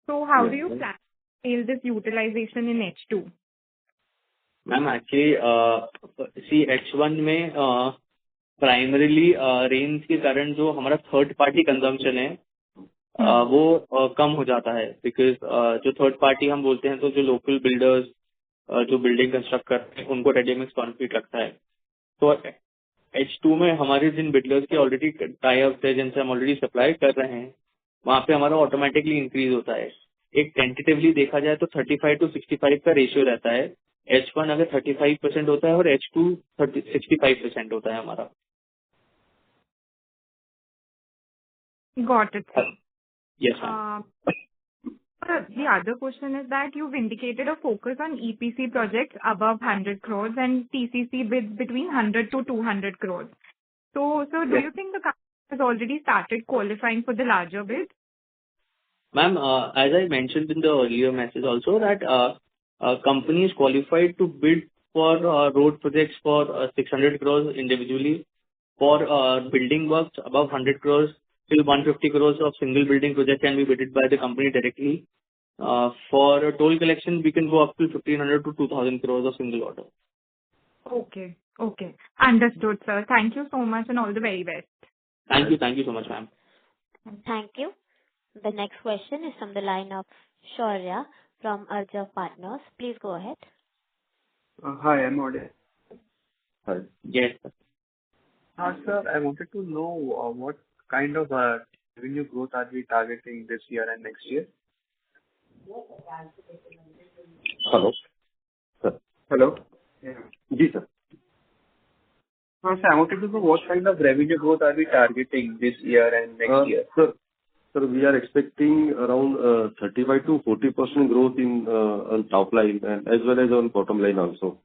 So how do you plan to scale this utilization in H2? Ma'am actually H1 में primarily range के कारण जो हमारा third party consumption है वो कम हो जाता है, बिकॉज जो थर्ड पार्टी हम बोलते हैं तो जो लोकल बिल्डर्स जो बिल्डिंग कंस्ट्रक्ट करते हैं उनको रेडीमेड कॉन्क्रीट लगता है। तो H2 में हमारे जिन बिल्डर्स के ऑलरेडी टाई अप है, जिनसे हम ऑलरेडी सप्लाई कर रहे हैं, वहाँ पे हमारा ऑटोमेटिकली इंक्रीज होता है। एक टेंटेटिवली देखा जाए तो 35 to 65 का रेशियो रहता है H1 अगर 35% होता है और H2 65% होता है हमारा। Got it, sir. Yes, ma'am. The other question is that you've indicated a focus on EPC projects above 100 crores and TCC bids between 100 to 200 crores. So do you think the company has already started qualifying for the larger bids? Ma'am, as I mentioned in the earlier message also that company is qualified to bid for road projects for 600 crores individually, for building works above 100 crores till 150 crores of single building project can be bidded by the company directly. For toll collection, we can go up to 1,500 to 2,000 crores of single order. Okay. Understood, sir. Thank you so much and all the very best. Thank you so much, ma'am. Thank you. The next question is from the line of Shaurya from Arjav Partners. Please go ahead. Hi, I'm audible. Hi. Yes, sir. Sir, I wanted to know what kind of revenue growth are we targeting this year and next year? Hello. Sir. Hello? Yeah. जी sir. Sir, I wanted to know what kind of revenue growth are we targeting this year and next year? Sir, we are expecting around 35 to 40% growth in on top line and as well as on bottom line also.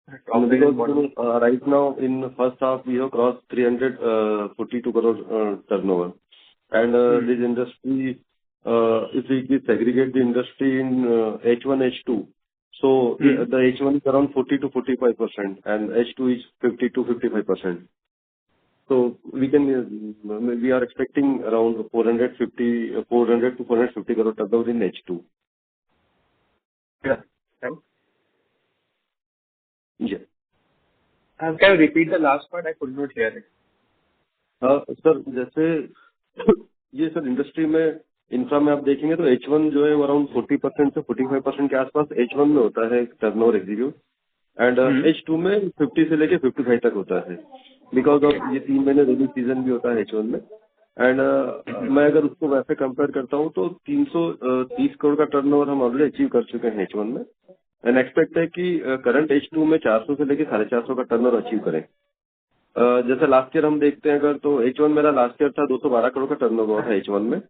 Because right now in the first half we have crossed 342 crore turnover, and this industry, if we segregate the industry in H1, H2, so the H1 is around 40 to 45% and H2 is 50 to 55%. So we are expecting around 400 to 450 crore turnover in H2. Yeah. Thanks. Yeah. Can you repeat the last part? I could not hear it. Sir जैसे ये sir industry में infra में आप देखेंगे तो H1 जो है around 40% से 45% के आसपास H1 में होता है टर्नओवर एग्जीक्यूट, एंड H2 में 50 से लेके 55 तक होता है, बिकॉज ऑफ ये 3 महीने रेनी सीजन भी होता है H1 में. एंड मैं अगर उसको वैसे कंपेयर करता हूँ तो 330 करोड़ का टर्नओवर हम ऑलरेडी अचीव कर चुके हैं H1 में, एंड एक्सपेक्ट है कि करंट H2 में 400 से लेके 450 का टर्नओवर अचीव करें. जैसे लास्ट ईयर हम देखते हैं अगर तो H1 मेरा लास्ट ईयर था 212 करोड़ का टर्नओवर है H1 में,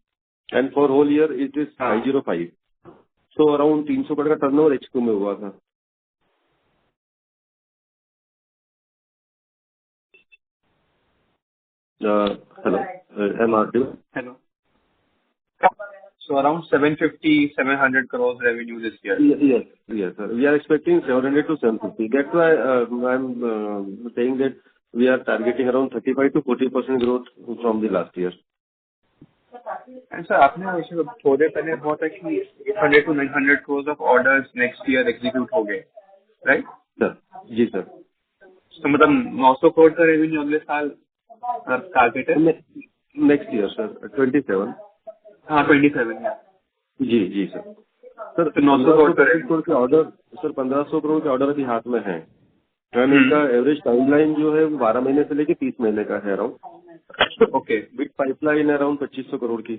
and for whole year it is 505, so around 300 crore का टर्नओवर H2 में हुआ था. Hello, M R D. Hello. So around 700 crores revenue this year. Yes, sir. We are expecting 700 to 750. That's why I'm saying that we are targeting around 35 to 40% growth from the last year. And sir, आपने वैसे थोड़े पहले बहुत है कि 800 to 900 crores of orders next year execute हो गए, right? Sir, जी sir. तो मतलब 900 करोड़ का रेवेन्यू अगले साल टारगेट है. Next year sir 27. हाँ 27 है. जी सर. सर 900 करोड़ के ऑर्डर, सर 1500 करोड़ के ऑर्डर अभी हाथ में है, एंड इनका एवरेज टाइमलाइन जो है 12 महीने से लेके 30 महीने का है अराउंड. ओके. बिग पाइपलाइन है अराउंड 2500 करोड़ की,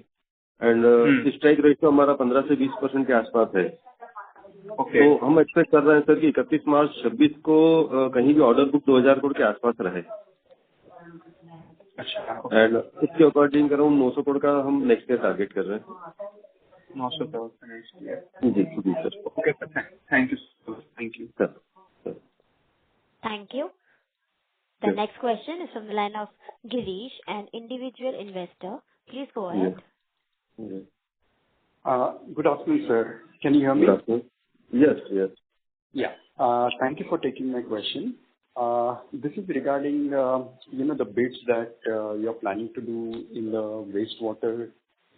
एंड स्ट्राइक रेशियो हमारा 15 से 20% के आसपास है. ओके. तो हम एक्सपेक्ट कर रहे हैं सर कि 31 मार्च 26 को कहीं भी ऑर्डर बुक 2000 करोड़ के आसपास रहे. अच्छा. एंड इसके अकॉर्डिंग अराउंड 900 करोड़ का हम नेक्स्ट ईयर टारगेट कर रहे हैं. 900 करोड़ का नेक्स्ट ईयर. जी सर. Okay sir, thank you sir. Thank you. The next question is from the line of Girish, an individual investor. Please go ahead. Good afternoon, sir. Can you hear me? Good afternoon. Yes. Yeah. Thank you for taking my question. This is regarding, the bids that you're planning to do in the wastewater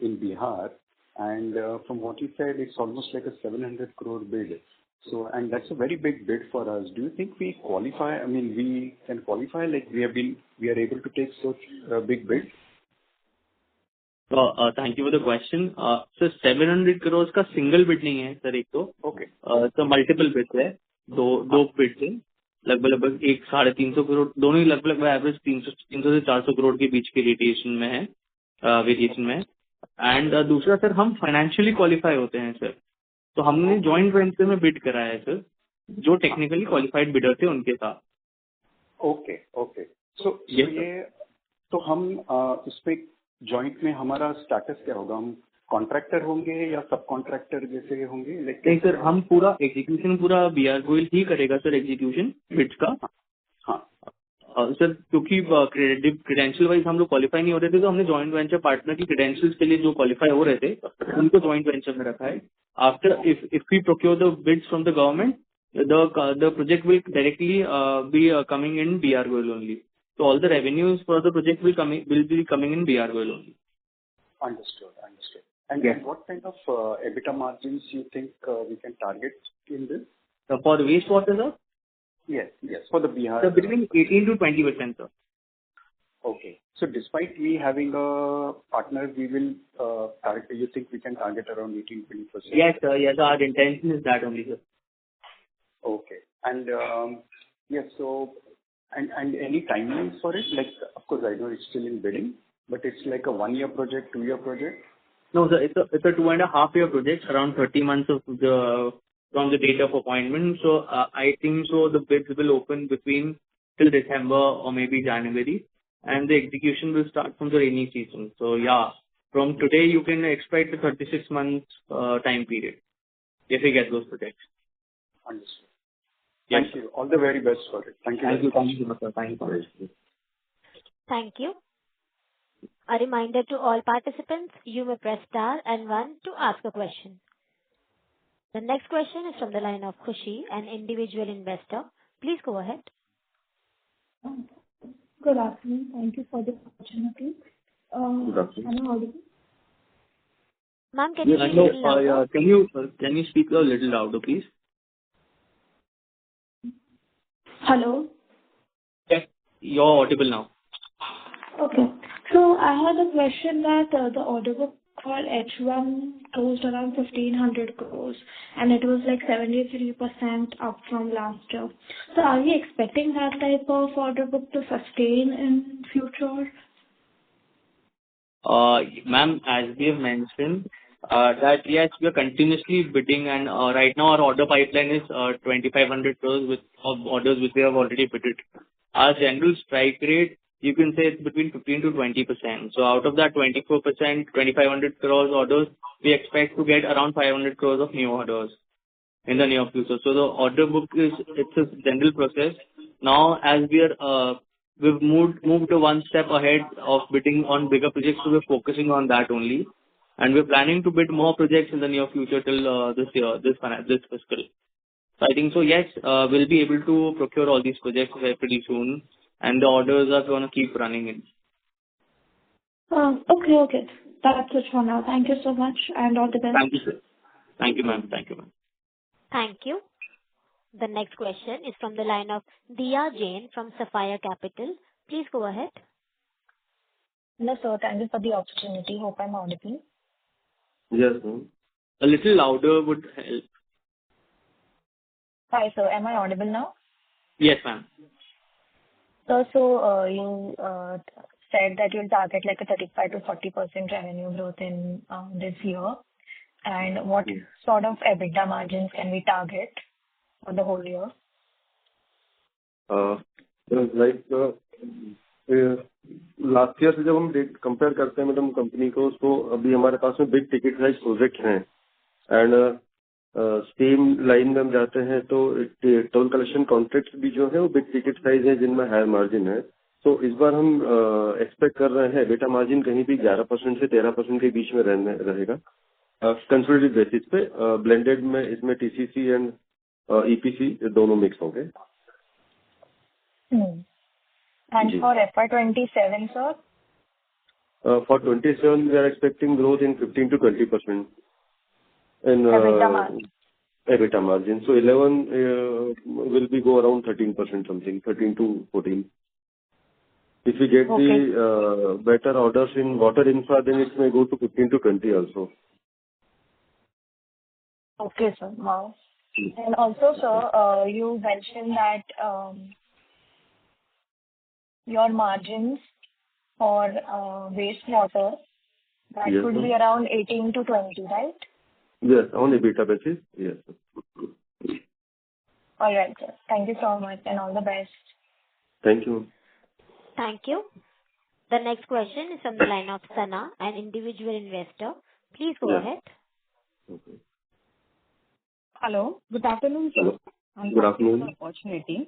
in Bihar. And from what you said, it's almost like a 700 crore bid. So, and that's a very big bid for us. Do you think we qualify? I mean, we can qualify, like we are able to take such a big bid? Thank you for the question. So 700 crores का single bid नहीं है sir, एक तो तो multiple beads है, दो beads है, लगभग 350 करोड़, दोनों ही लगभग एवरेज 300 से 400 करोड़ के बीच के वेरिएशन में है. एंड दूसरा सर, हम फाइनेंशियली क्वालिफाई होते हैं सर, तो हमने जॉइंट वेंचर में बिड करा है सर, जो टेक्निकली क्वालिफाइड बिडर थे उनके साथ। Okay okay. So Yes, sir. ये तो हम इस पे जॉइंट में हमारा स्टेटस क्या होगा? हम कॉन्ट्रैक्टर होंगे या सब कॉन्ट्रैक्टर जैसे होंगे? नहीं सर, हम पूरा एग्जीक्यूशन पूरा बीआर गोयल ही करेगा सर, एग्जीक्यूशन बिड्स का। हाँ सर क्योंकि क्रेडेंशियल वाइज हम लोग क्वालिफाई नहीं हो रहे थे, तो हमने जॉइंट वेंचर पार्टनर की क्रेडेंशियल्स के लिए जो क्वालिफाई हो रहे थे उनको जॉइंट वेंचर में रखा है। After if we procure the bids from the government, the project will directly be coming in BR Goyal only. So all the revenues for the project will be coming in BR Goyal only. Understood. Understood. And Yes. what kind of EBITDA margins you think we can target in this? For wastewater, sir, Yes, yes, for the Bihar. so between 18 to 20%, sir. Okay. So despite we having a partner, we will target, you think we can target around 18-20%? Yes, sir. Yes, our intention is that only, sir. Okay. And yes, so and any timelines for it? Like, of course, I know it's still in bidding, but it's like a 1-year project, 2-year project? No, sir, it's a 2.5-year project, around 30 months from the date of appointment. So, I think so the bids will open between till December or maybe January, and the execution will start from the rainy season. So yeah, from today you can expect a 36 months time period if we get those projects. Understood. Yes, Thank you. All the very best for it. Thank you. Thank you. Thank you, sir. Thank you for this. Thank you. A reminder to all participants, you may press star and 1 to ask a question. The next question is from the line of Khushi, an individual investor. Please go ahead. Good afternoon. Thank you for the opportunity. Good afternoon. Am I audible? Ma'am, can you Yes, speak a little louder? can you speak a little louder, please? Hello. Yes, you're audible now. Okay. So I had a question that the order book for H1 closed around 1,500 crores, and it was like 73% up from last year. So are we expecting that type of order book to sustain in future? Ma'am, as we have mentioned, that yes, we are continuously bidding, and right now our order pipeline is 2,500 crores of orders which we have already bidded. Our general strike rate, you can say it's between 15 to 20%. So out of that 24%, 2,500 crores orders, we expect to get around 500 crores of new orders in the near future. So the order book it's a general process. Now, as we've moved one step ahead of bidding on bigger projects, so we're focusing on that only. And we're planning to bid more projects in the near future till this year, this fiscal. So I think so, yes, we'll be able to procure all these projects very pretty soon, and the orders are going to keep running in. Okay. That's it for now. Thank you so much, and all the best. Thank you, sir. Thank you, ma'am. Thank you, ma'am. Thank you. The next question is from the line of Diya Jain from Sapphire Capital. Please go ahead. Hello, sir. Thank you for the opportunity. Hope I'm audible. Yes, ma'am. A little louder would help. Hi, sir. Am I audible now? Yes, ma'am. Sir, so you said that you'll target like a 35 to 40% revenue growth in this year. And what sort of EBITDA margins can we target for the whole year? Last year से जब हम compare करते हैं madam company को, तो अभी हमारे पास में बिग टिकट साइज प्रोजेक्ट हैं, एंड सेम लाइन में हम जाते हैं तो टोल कलेक्शन कॉन्ट्रैक्ट भी जो है वो बिग टिकट साइज है जिनमें हायर मार्जिन है। तो इस बार हम एक्सपेक्ट कर रहे हैं बेटा मार्जिन कहीं भी 11% से 13% के बीच में रहेगा कंसोलिडेटेड बेसिस पे। ब्लेंडेड में इसमें टीसीसी एंड ईपीसी दोनों मिक्स होंगे। And for FY27, sir? For 27, we are expecting growth in 15 to 20% in EBITDA margin. So 11 will be go around 13% something, 13 to 14. If we get the better orders in water infra, then it may go to 15 to 20 also. Okay, sir. Wow. And also, sir, you mentioned that your margins for wastewater, that could be around 18 to 20, right? Yes, on EBITDA basis. Yes. All right, sir. Thank you so much and all the best. Thank you. Thank you. The next question is from the line of Sana, an individual investor. Please go Yeah. ahead. Okay. Hello. Good afternoon, sir. Hello. And Good thank you for the afternoon. opportunity.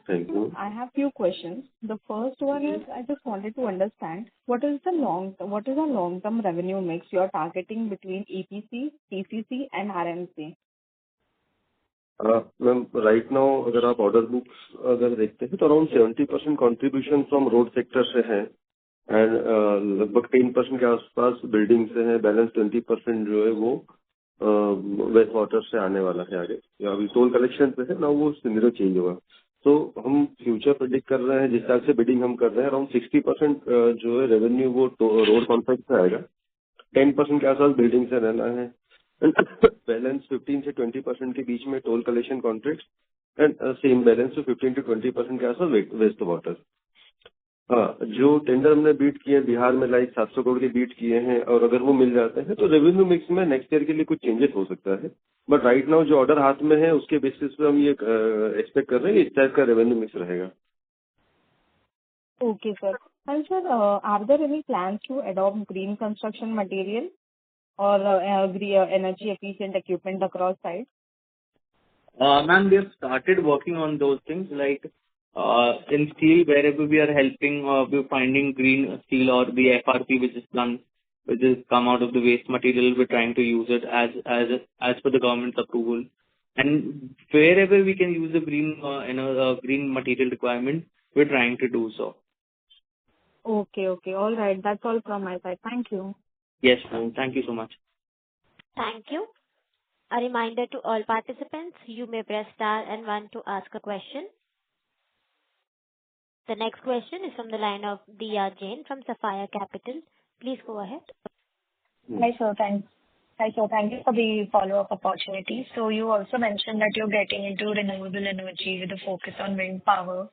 Thank you. I have few questions. The first one is, I just wanted to understand what is the long-term revenue mix you're targeting between EPC, TCC and RMC? Ma'am right now अगर आप order books अगर देखते हैं तो around 70% contribution from road sector से है and लगभग 10% के आसपास बिल्डिंग से है. बैलेंस 20% जो है वो वेस्ट वाटर से आने वाला है आगे. अभी टोल कलेक्शन पे है ना, वो सिनेरियो चेंज होगा. तो हम फ्यूचर प्रेडिक्ट कर रहे हैं जिस तरह से बिडिंग हम कर रहे हैं अराउंड 60% जो है रेवेन्यू वो रोड कॉन्ट्रैक्ट से आएगा. 10% के आसपास बिल्डिंग से रहना है. बैलेंस 15 से 20% के बीच में toll collection contract and same balance to 15 to 20% के आसपास वेस्ट वाटर. हाँ, जो टेंडर हमने बीट किए बिहार में लाइक 700 करोड़ के बीट किए हैं और अगर वो मिल जाते हैं तो रेवेन्यू मिक्स में नेक्स्ट ईयर के लिए कुछ चेंजेस हो सकता है. बट राइट नाउ जो ऑर्डर हाथ में है उसके बेसिस पे हम ये एक्सपेक्ट कर रहे हैं कि इस टाइप का रेवेन्यू मिक्स रहेगा. Okay, sir. And sir, are there any plans to adopt green construction material or energy efficient equipment across sites? Ma'am, we have started working on those things like in steel, wherever we are helping, we're finding green steel or the FRP which is done, which is come out of the waste material. We're trying to use it as per the government's approval. And wherever we can use the green, green material requirement, we're trying to do so. Okay, okay. All right. That's all from my side. Thank you. Yes, ma'am. Thank you so much. Thank you. A reminder to all participants, you may press star and one to ask a question. The next question is from the line of Diya Jain from Sapphire Capital. Please go ahead. Hi, sir. Thanks. Hi, sir. Thank you for the follow-up opportunity. So you also mentioned that you're getting into renewable energy with a focus on wind power.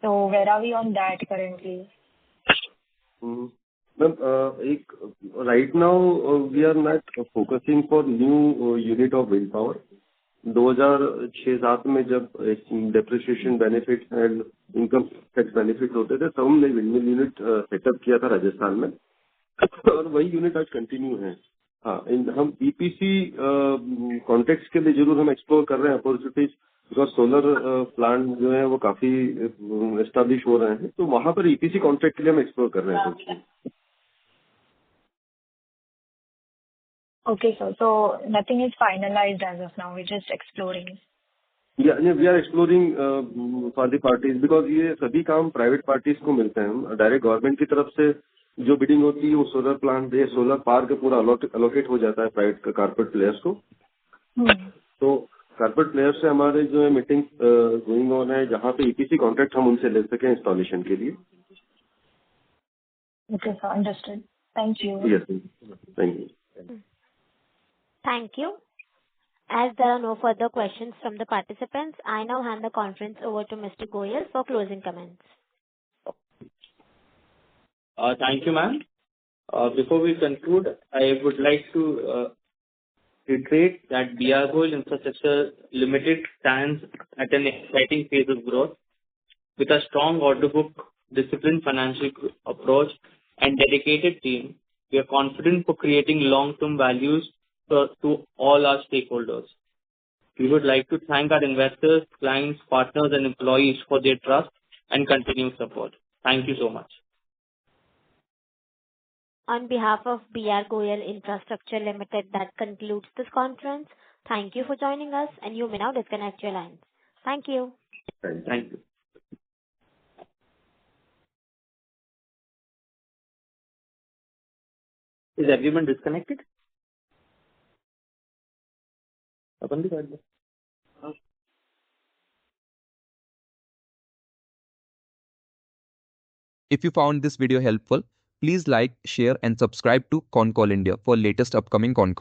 So where are we on that currently? Ma'am right now we are not focusing for new unit of wind power. 2006-7 में जब depreciation benefit and income tax benefit होते थे तब हमने windmill unit setup किया था राजस्थान में और वही यूनिट आज कंटिन्यू है. हाँ, हम ईपीसी कॉन्टेक्स्ट के लिए जरूर हम एक्सप्लोर कर रहे हैं अपॉर्चुनिटीज बिकॉज सोलर प्लांट जो है वो काफी एस्टेब्लिश हो रहे हैं तो वहां पर ईपीसी कॉन्ट्रैक्ट के लिए हम एक्सप्लोर कर रहे हैं. Okay, sir. So nothing is finalized as of now. We're just exploring. Yeah, we are exploring for the parties because ये सभी काम प्राइवेट पार्टीज को मिलते हैं. डायरेक्ट गवर्नमेंट की तरफ से जो बिडिंग होती है वो सोलर प्लांट या सोलर पार्क पूरा अलोकेट हो जाता है प्राइवेट कारपोरेट प्लेयर्स को. तो कारपोरेट प्लेयर्स से हमारे जो है मीटिंग गोइंग ऑन है जहाँ पे ईपीसी कॉन्ट्रैक्ट हम उनसे ले सकें इंस्टॉलेशन के लिए. Okay, sir. Understood. Thank you. Yes, thank you. Thank you. As there are no further questions from the participants, I now hand the conference over to Mr. Goyal for closing comments. Thank you, ma'am. Before we conclude, I would like to reiterate that BR Goyal Infrastructure Limited stands at an exciting phase of growth. With a strong order book, disciplined financial approach, and dedicated team, we are confident for creating long-term values to all our stakeholders. We would like to thank our investors, clients, partners, and employees for their trust and continued support. Thank you so much. On behalf of BR Goyal Infrastructure Limited, that concludes this conference. Thank you for joining us, and you may now disconnect your lines. Thank you. Thank you. Is everyone disconnected? If you found this video helpful, please like, share and subscribe to Concall India for latest upcoming Concall.